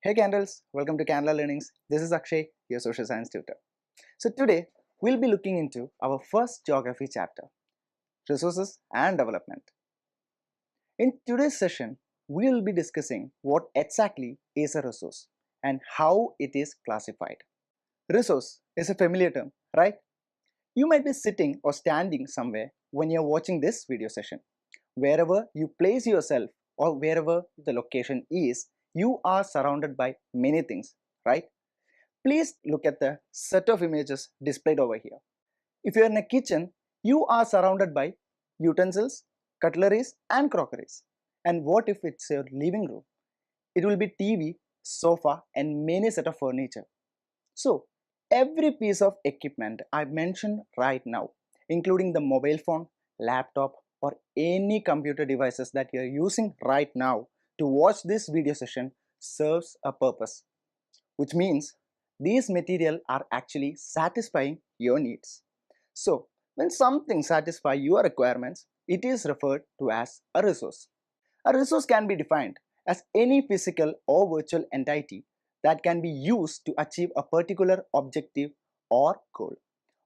Hey Candles, welcome to Candela Learnings. This is Akshay, your social science tutor. So today we'll be looking into our first geography chapter, resources and development. In today's session, we will be discussing what exactly is a resource and how it is classified. Resource is a familiar term, right? You might be sitting or standing somewhere when you're watching this video session. Wherever you place yourself or wherever the location is, you are surrounded by many things, right? Please look at the set of images displayed over here. If you are in a kitchen, you are surrounded by utensils, cutleries and crockeries. And what if it's your living room? It will be TV, sofa and many set of furniture. So every piece of equipment I mentioned right now, including the mobile phone, laptop or any computer devices that you are using right now to watch this video session serves a purpose, which means these material are actually satisfying your needs. So when something satisfies your requirements, it is referred to as a resource. A resource can be defined as any physical or virtual entity that can be used to achieve a particular objective or goal.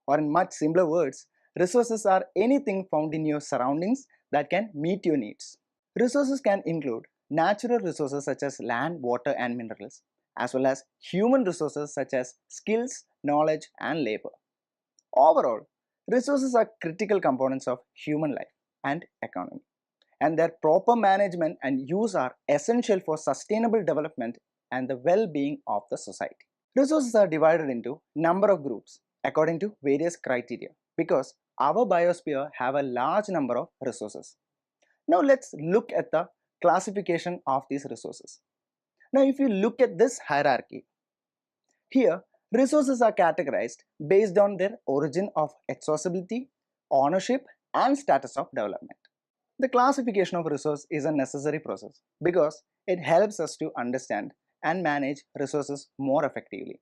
Or in much simpler words, resources are anything found in your surroundings that can meet your needs. Resources can include natural resources such as land, water and minerals, as well as human resources such as skills, knowledge and labor. Overall, resources are critical components of human life and economy, and their proper management and use are essential for sustainable development and the well-being of the society. Resources are divided into number of groups according to various criteria because our biosphere have a large number of resources. Now let's look at the classification of these resources. Now if you look at this hierarchy, here resources are categorized based on their origin of accessibility, ownership and status of development. The classification of resource is a necessary process because it helps us to understand and manage resources more effectively.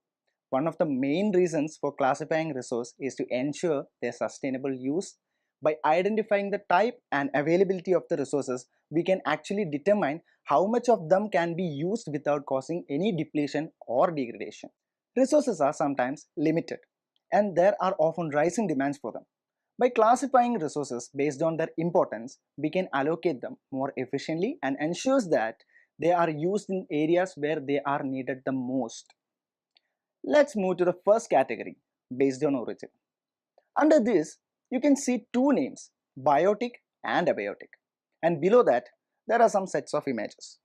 One of the main reasons for classifying resource is to ensure their sustainable use. By identifying the type and availability of the resources, we can actually determine how much of them can be used without causing any depletion or degradation. Resources are sometimes limited and there are often rising demands for them. By classifying resources based on their importance, we can allocate them more efficiently and ensures that they are used in areas where they are needed the most. Let's move to the first category, based on origin. Under this, you can see two names, biotic and abiotic. And below that, there are some sets of images.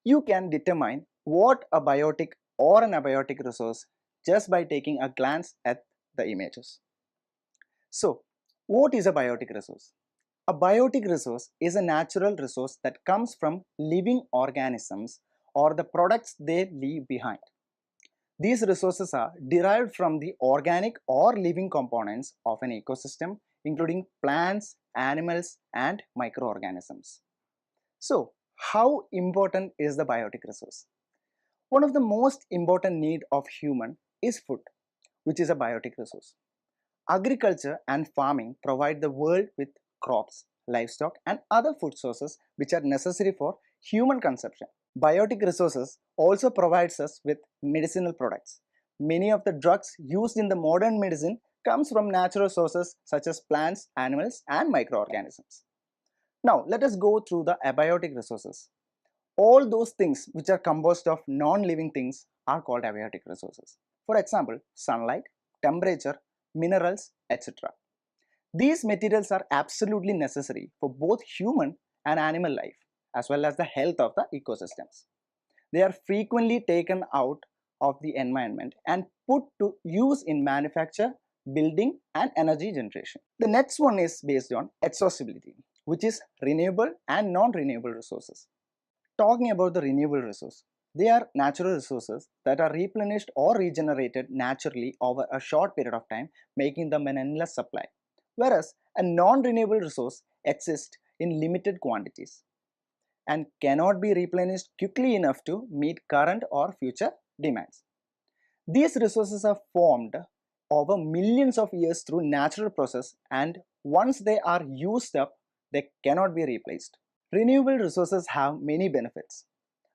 You can determine what a biotic or an abiotic resource just by taking a glance at the images. So, what is a biotic resource? A biotic resource is a natural resource that comes from living organisms or the products they leave behind. These resources are derived from the organic or living components of an ecosystem, including plants, animals, and microorganisms. So, how important is the biotic resource? One of the most important needs of human is food, which is a biotic resource. Agriculture and farming provide the world with crops, livestock, and other food sources which are necessary for human consumption. Biotic resources also provides us with medicinal products. Many of the drugs used in the modern medicine comes from natural sources such as plants, animals, and microorganisms. Now let us go through the abiotic resources. All those things which are composed of non-living things are called abiotic resources. For example, sunlight, temperature, minerals, etc. These materials are absolutely necessary for both human and animal life as well as the health of the ecosystems. They are frequently taken out of the environment and put to use in manufacture, building and energy generation. The next one is based on accessibility, which is renewable and non-renewable resources. Talking about the renewable resource, they are natural resources that are replenished or regenerated naturally over a short period of time, making them an endless supply. Whereas a non-renewable resource exists in limited quantities and cannot be replenished quickly enough to meet current or future demands. These resources are formed over millions of years through natural process, and once they are used up, they cannot be replaced. Renewable resources have many benefits.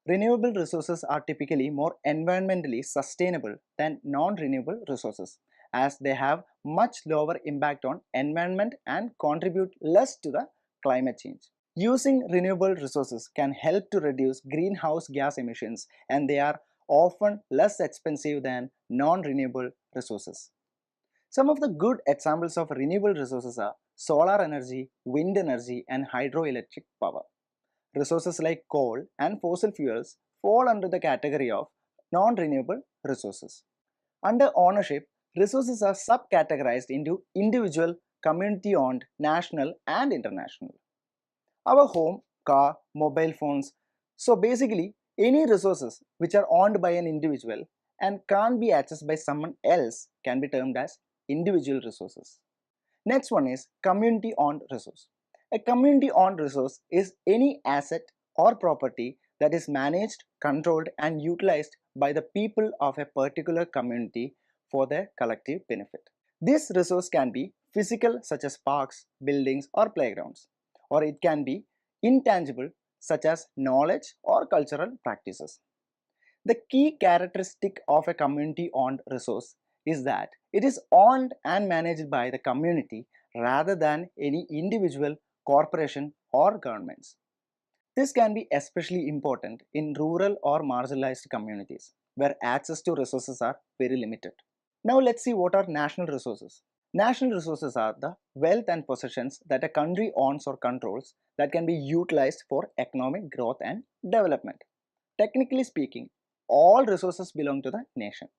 Renewable resources are typically more environmentally sustainable than non-renewable resources, as they have much lower impact on environment and contribute less to the climate change. Using renewable resources can help to reduce greenhouse gas emissions, and they are often less expensive than non-renewable resources. Some of the good examples of renewable resources are solar energy, wind energy, and hydroelectric power. Resources like coal and fossil fuels fall under the category of non-renewable resources. Under ownership, resources are subcategorized into individual, community-owned, national, and international. Our home, car, mobile phones. So basically, any resources which are owned by an individual and can't be accessed by someone else can be termed as individual resources. Next one is community owned resource. A community owned resource is any asset or property that is managed, controlled, and utilized by the people of a particular community for their collective benefit. This resource can be physical, such as parks, buildings, or playgrounds, or it can be intangible, such as knowledge or cultural practices. The key characteristic of a community owned resource is that it is owned and managed by the community rather than any individual, corporation, or governments. This can be especially important in rural or marginalized communities where access to resources are very limited. Now let's see what are national resources. National resources are the wealth and possessions that a country owns or controls that can be utilized for economic growth and development. Technically speaking, all resources belong to the nation.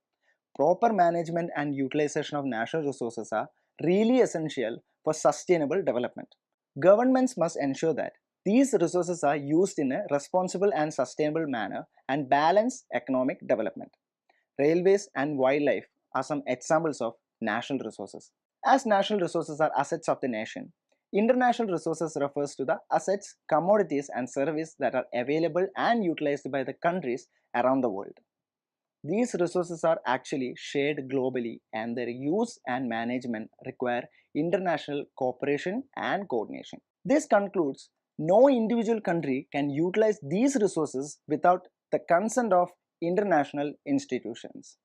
Proper management and utilization of natural resources are really essential for sustainable development. Governments must ensure that these resources are used in a responsible and sustainable manner and balance economic development. Railways and wildlife are some examples of national resources. As national resources are assets of the nation, international resources refers to the assets, commodities, and services that are available and utilized by the countries around the world. These resources are actually shared globally, and their use and management require international cooperation and coordination. This concludes no individual country can utilize these resources without the consent of international institutions.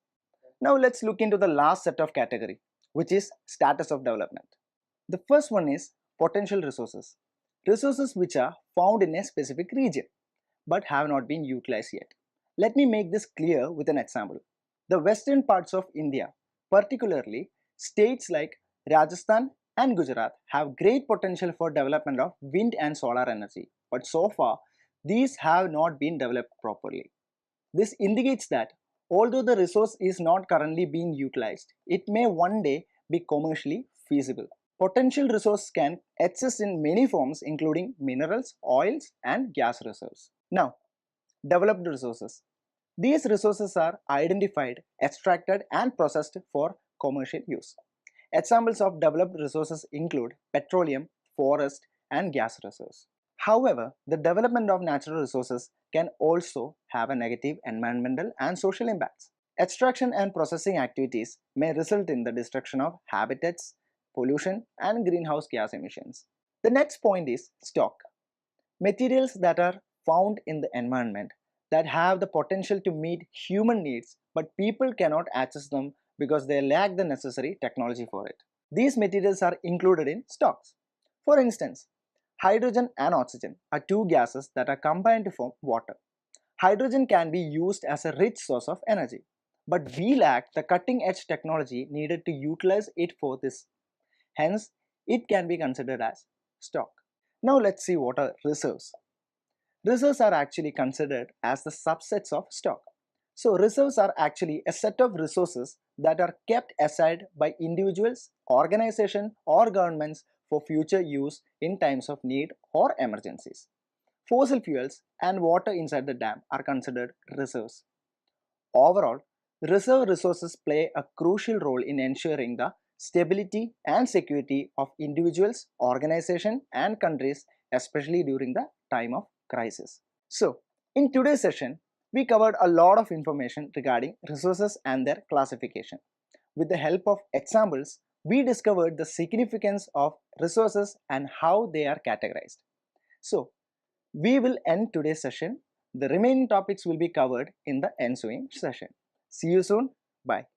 Now let's look into the last set of category, which is status of development. The first one is potential resources. Resources which are found in a specific region but have not been utilized yet. Let me make this clear with an example. The western parts of India, particularly states like Rajasthan and Gujarat, have great potential for development of wind and solar energy, but so far these have not been developed properly. This indicates that although the resource is not currently being utilized, it may one day be commercially feasible. Potential resource can exist in many forms, including minerals, oils, and gas reserves. Now, developed resources. These resources are identified, extracted, and processed for commercial use. Examples of developed resources include petroleum, forest, and gas reserves. However, the development of natural resources can also have a negative environmental and social impacts. Extraction and processing activities may result in the destruction of habitats, pollution, and greenhouse gas emissions. The next point is stock. Materials that are found in the environment that have the potential to meet human needs, but people cannot access them because they lack the necessary technology for it. These materials are included in stocks. For instance, hydrogen and oxygen are two gases that are combined to form water. Hydrogen can be used as a rich source of energy, but we lack the cutting edge technology needed to utilize it for this. Hence, it can be considered as stock. Now let's see what are reserves. Reserves are actually considered as the subsets of stock. So reserves are actually a set of resources that are kept aside by individuals, organizations, or governments for future use in times of need or emergencies. Fossil fuels and water inside the dam are considered reserves. Overall, reserve resources play a crucial role in ensuring the stability and security of individuals, organizations, and countries, especially during the time of crisis. So, in today's session, we covered a lot of information regarding resources and their classification. With the help of examples, we discovered the significance of resources and how they are categorized. So, we will end today's session The remaining topics will be covered in the ensuing session. See you soon. Bye.